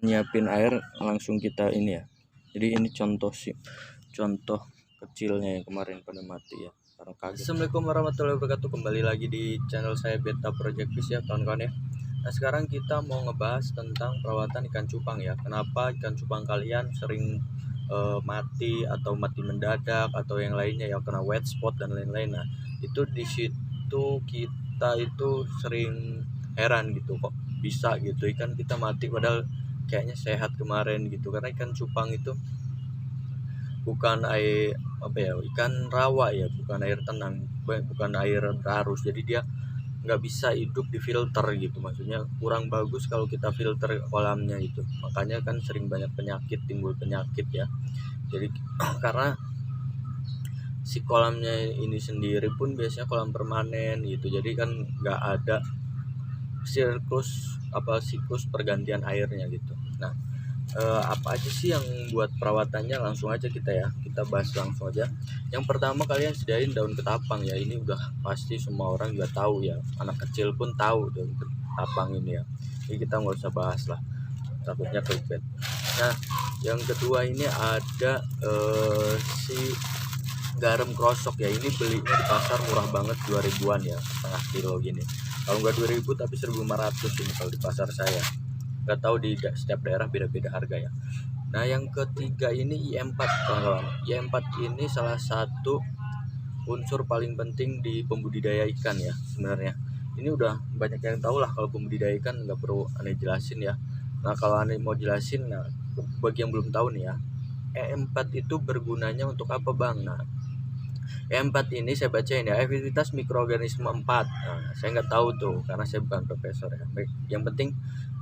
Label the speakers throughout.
Speaker 1: nyiapin air langsung kita ini ya. Jadi ini contoh kecilnya yang kemarin pada mati ya karena kaget. Assalamualaikum warahmatullahi wabarakatuh, kembali lagi di channel saya Beta Project Fish ya kawan-kawan ya. Nah sekarang kita mau ngebahas tentang perawatan ikan cupang ya. Kenapa ikan cupang kalian sering mati atau mati mendadak atau yang lainnya ya, kena wet spot dan lain-lain. Nah itu di situ kita itu sering heran gitu, kok bisa gitu ikan kita mati padahal kayaknya sehat kemarin gitu. Karena ikan cupang itu bukan air ikan rawa ya, bukan air tenang, bukan air berarus, jadi dia nggak bisa hidup di filter gitu, maksudnya kurang bagus kalau kita filter kolamnya itu, makanya kan sering banyak timbul penyakit ya. Jadi karena si kolamnya ini sendiri pun biasanya kolam permanen gitu, jadi kan nggak ada siklus pergantian airnya gitu. Nah apa aja sih yang buat perawatannya, langsung aja kita bahas langsung aja. Yang pertama kalian sediain daun ketapang ya, ini udah pasti semua orang juga tahu ya, anak kecil pun tahu daun ketapang ini ya, jadi kita nggak usah bahas lah, takutnya clickbait. Nah yang kedua ini ada si garam krosok ya, ini belinya di pasar murah banget, 2000-an ya, setengah kilo gini, kalau nggak 2000 tapi 1500 ini kalau di pasar saya. Nggak tahu di setiap daerah beda-beda harga ya. Nah yang ketiga ini IM4 kawan-kawan. IM4 ini salah satu unsur paling penting di pembudidaya ikan ya sebenarnya. Ini udah banyak yang tahu lah kalau pembudidaya ikan, nggak perlu aneh jelasin ya. Nah kalau aneh mau jelasin, nah bagi yang belum tahu nih ya, IM4 itu bergunanya untuk apa bang? Nah IM4 ini saya bacain ya, efektivitas mikroorganisme 4. Nah, saya nggak tahu tuh karena saya bukan profesor ya. Yang penting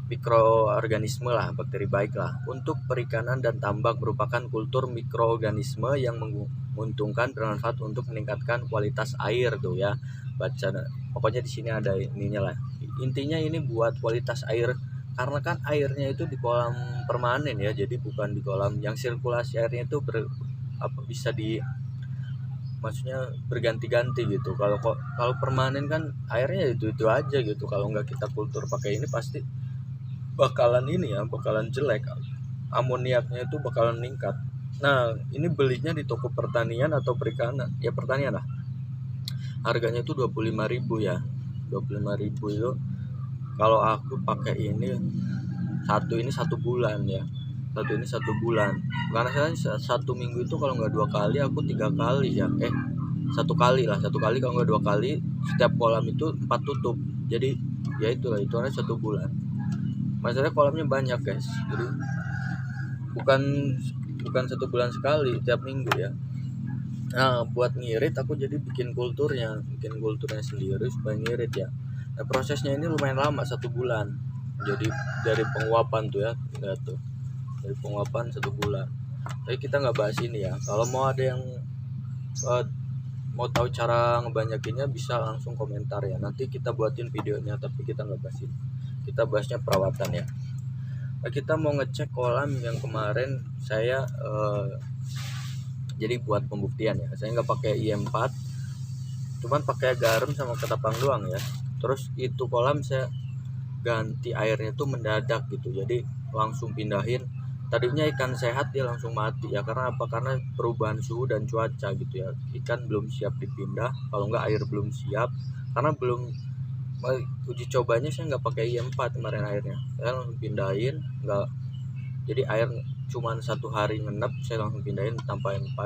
Speaker 1: mikroorganisme lah, bakteri baik lah. Untuk perikanan dan tambak merupakan kultur mikroorganisme yang menguntungkan, bermanfaat untuk meningkatkan kualitas air tuh ya. Baca, pokoknya di sini ada ininya lah. Intinya ini buat kualitas air, karena kan airnya itu di kolam permanen ya, jadi bukan di kolam yang sirkulasi airnya itu bisa maksudnya berganti-ganti gitu. Kalau permanen kan airnya itu aja gitu. Kalau nggak kita kultur pakai ini pasti bakalan jelek, amoniaknya itu bakalan meningkat. Nah ini belinya di toko pertanian atau perikanan ya, pertanian lah, harganya itu 25.000 ya, 25.000 itu kalau aku pakai ini satu bulan ya, satu bulan, karena saya satu minggu itu kalau nggak 2 kali, aku 3 kali ya, satu kali kalau nggak 2 kali, setiap kolam itu 4 tutup, jadi ya itulah hitungannya 1 bulan. Masalahnya kolamnya banyak guys, jadi bukan 1 bulan sekali, tiap minggu ya. Nah buat ngirit aku jadi bikin kulturnya sendiri supaya ngirit ya. Nah prosesnya ini lumayan lama, 1 bulan. Jadi dari penguapan tuh ya, lihat tuh, dari penguapan 1 bulan. Tapi kita nggak bahas ini ya. Kalau mau ada yang mau tahu cara ngebanyakinnya bisa langsung komentar ya, nanti kita buatin videonya, tapi kita nggak bahas ini, kita bahasnya perawatan ya. Nah, kita mau ngecek kolam yang kemarin saya jadi buat pembuktian ya, saya nggak pakai IM4, cuman pakai garam sama ketapang doang ya. Terus itu kolam saya ganti airnya tuh mendadak gitu, jadi langsung pindahin. Tadinya ikan sehat dia langsung mati ya, karena apa? Karena perubahan suhu dan cuaca gitu ya, ikan belum siap dipindah, kalau nggak air belum siap, karena belum uji cobanya saya nggak pakai IM4 kemarin, airnya saya langsung pindahin, nggak, jadi air cuman 1 hari ngenep saya langsung pindahin tanpa IM4,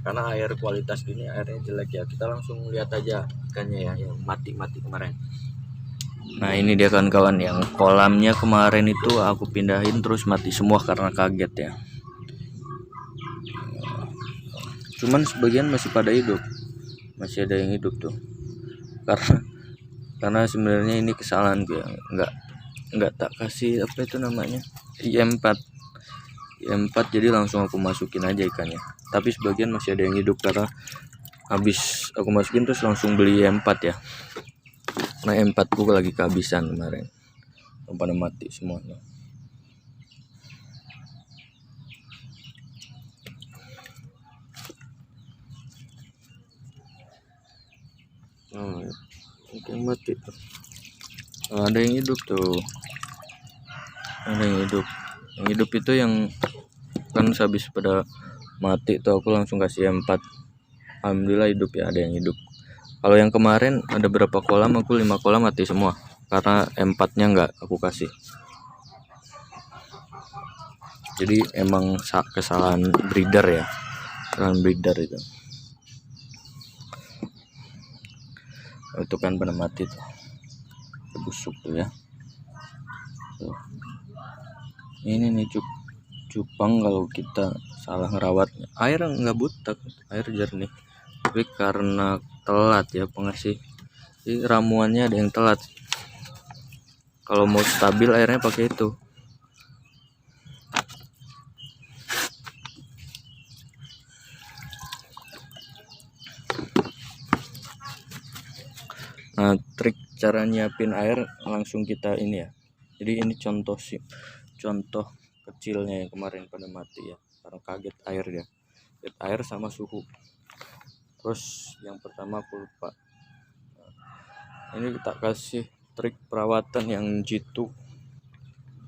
Speaker 1: karena air kualitas gini airnya jelek ya. Kita langsung lihat aja ikannya ya yang mati kemarin. Nah ini dia kawan-kawan, yang kolamnya kemarin itu aku pindahin terus mati semua karena kaget ya, cuman sebagian masih pada hidup, masih ada yang hidup tuh, karena sebenarnya ini kesalahanku ya, nggak tak kasih apa itu namanya IM4, jadi langsung aku masukin aja ikannya, tapi sebagian masih ada yang hidup karena habis aku masukin terus langsung beli IM4 ya. Nah IM4 ku lagi kehabisan kemarin, pada mati semuanya. Oke, mati tuh. Ada yang hidup tuh. Ada yang hidup itu yang kan habis pada mati tuh aku langsung kasih 4. Alhamdulillah hidup ya, ada yang hidup. Kalau yang kemarin ada berapa kolam, aku 5 kolam mati semua karena 4-nya nggak aku kasih. Jadi emang kesalahan breeder ya, kesalahan breeder itu kan pada mati tuh, busuk tuh ya. Tuh. Ini nih cupang kalau kita salah ngerawat, air nggak butek, air jernih, tapi karena telat ya pengasih, jadi ramuannya ada yang telat. Kalau mau stabil airnya pakai itu. Nah, trik cara nyiapin air langsung kita ini ya. Jadi ini contoh kecilnya yang kemarin pada mati ya, karena kaget air dia. Kaget air sama suhu. Terus yang pertama aku lupa. Ini kita kasih trik perawatan yang jitu.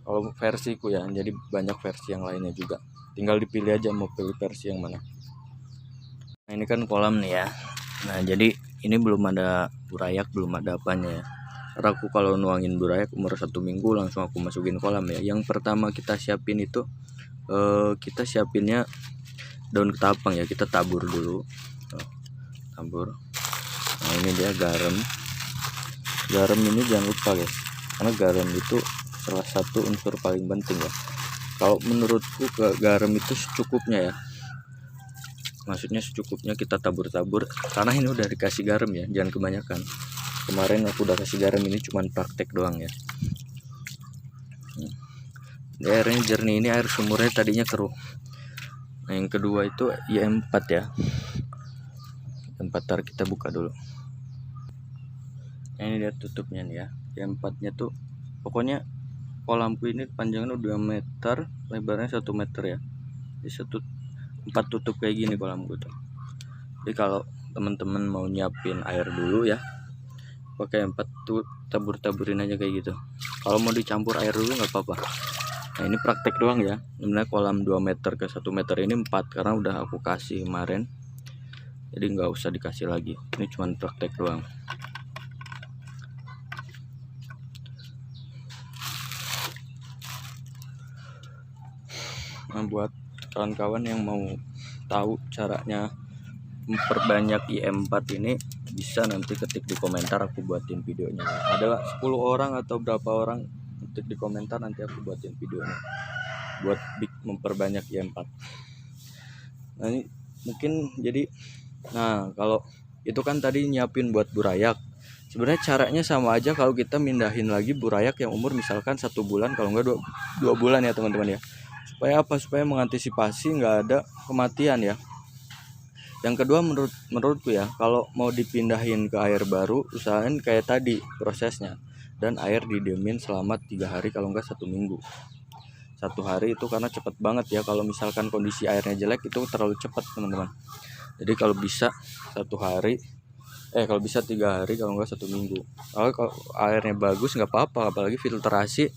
Speaker 1: Kalau versiku ya, jadi banyak versi yang lainnya juga. Tinggal dipilih aja mau pilih versi yang mana. Nah, ini kan kolam nih ya. Nah, jadi ini belum ada burayak, belum ada apanya ya. Karena aku kalau nuangin burayak umur 1 minggu langsung aku masukin kolam ya. Yang pertama kita siapin itu kita siapinnya daun ketapang ya, kita tabur dulu. Tabur. Nah, ini dia garam. Garam ini jangan lupa guys, karena garam itu salah satu unsur paling penting ya. Kalau menurutku garam itu secukupnya ya. Maksudnya secukupnya kita tabur-tabur, karena ini udah dikasih garam ya, jangan kebanyakan. Kemarin aku udah kasih garam, ini cuman praktek doang ya. Airnya jernih, ini air sumurnya tadinya keruh. Nah, yang kedua itu IM4 ya. IM4 tar kita buka dulu. Nah, ini dia tutupnya nih ya. IM4 nya tuh pokoknya kolamku ini panjangnya 2 meter, lebarnya 1 meter ya. Jadi 4 tutup kayak gini kolamku tuh. Jadi kalau teman-teman mau nyiapin air dulu ya, pakai 4 tuh tabur-taburin aja kayak gitu. Kalau mau dicampur air dulu nggak apa-apa. Nah, ini praktek doang ya. Sebenarnya kolam 2 meter ke 1 meter ini 4 karena udah aku kasih kemarin. Jadi nggak usah dikasih lagi. Ini cuma praktek doang. Nah, buat kawan-kawan yang mau tahu caranya memperbanyak IM4 ini, bisa nanti ketik di komentar, aku buatin videonya. Ada 10 orang atau berapa orang ketik di komentar, nanti aku buatin videonya buat memperbanyak IM4. Nah, ini mungkin jadi, nah kalau itu kan tadi nyiapin buat burayak. Sebenarnya caranya sama aja kalau kita mindahin lagi burayak yang umur misalkan 1 bulan, kalau enggak 2 bulan ya teman-teman ya. Supaya apa? Supaya mengantisipasi nggak ada kematian ya. Yang kedua menurutku ya, kalau mau dipindahin ke air baru, usahain kayak tadi prosesnya, dan air didiemin selama 3 hari kalau enggak 1 minggu. 1 hari itu karena cepet banget ya, kalau misalkan kondisi airnya jelek itu terlalu cepat teman-teman. Jadi kalau bisa 1 hari, kalau bisa 3 hari kalau enggak 1 minggu. Kalau airnya bagus nggak apa-apa, apalagi filtrasi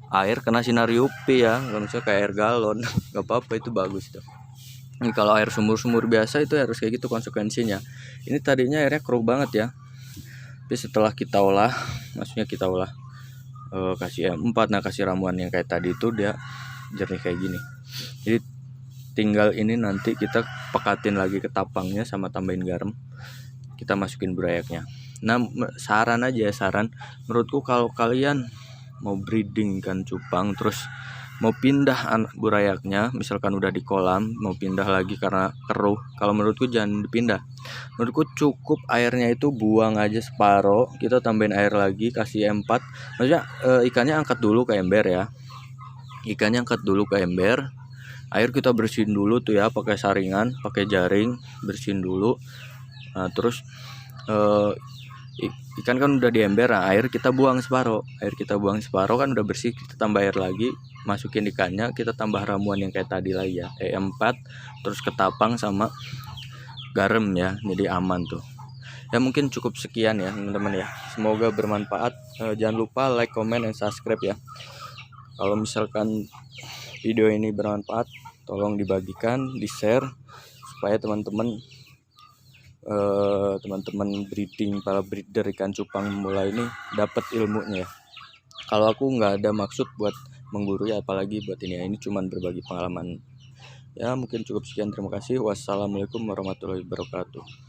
Speaker 1: air kena sinar UV ya, kalau misalnya kayak air galon nggak apa-apa, itu bagus tuh. Ini kalau air sumur biasa itu harus kayak gitu konsekuensinya. Ini tadinya airnya keruh banget ya, tapi setelah kita olah, maksudnya kita olah kasih M4, nah kasih ramuan yang kayak tadi itu dia jernih kayak gini. Jadi tinggal ini nanti kita pekatin lagi ke tapangnya sama tambahin garam, kita masukin burayaknya. Nah, saran menurutku kalau kalian mau breeding kan cupang, terus mau pindah burayaknya, misalkan udah di kolam mau pindah lagi karena keruh, kalau menurutku jangan dipindah. Menurutku cukup airnya itu buang aja separoh, kita tambahin air lagi, kasih M4. Maksudnya ikannya angkat dulu ke ember ya, air kita bersihin dulu tuh ya, pakai saringan, pakai jaring, bersihin dulu. Nah, terus ikan kan udah di ember, nah air kita buang separoh kan udah bersih, kita tambah air lagi, masukin ikannya, kita tambah ramuan yang kayak tadi lagi ya, EM4, terus ketapang sama garam ya, jadi aman tuh ya. Mungkin cukup sekian ya teman-teman ya, semoga bermanfaat. Jangan lupa like, comment, dan subscribe ya. Kalau misalkan video ini bermanfaat, tolong dibagikan, di-share supaya teman-teman breeding, para breeder ikan cupang mulai ini dapat ilmunya ya. Kalau aku nggak ada maksud buat menggurui, apalagi buat ini ya, ini cuman berbagi pengalaman ya. Mungkin cukup sekian, terima kasih. Wassalamualaikum warahmatullahi wabarakatuh.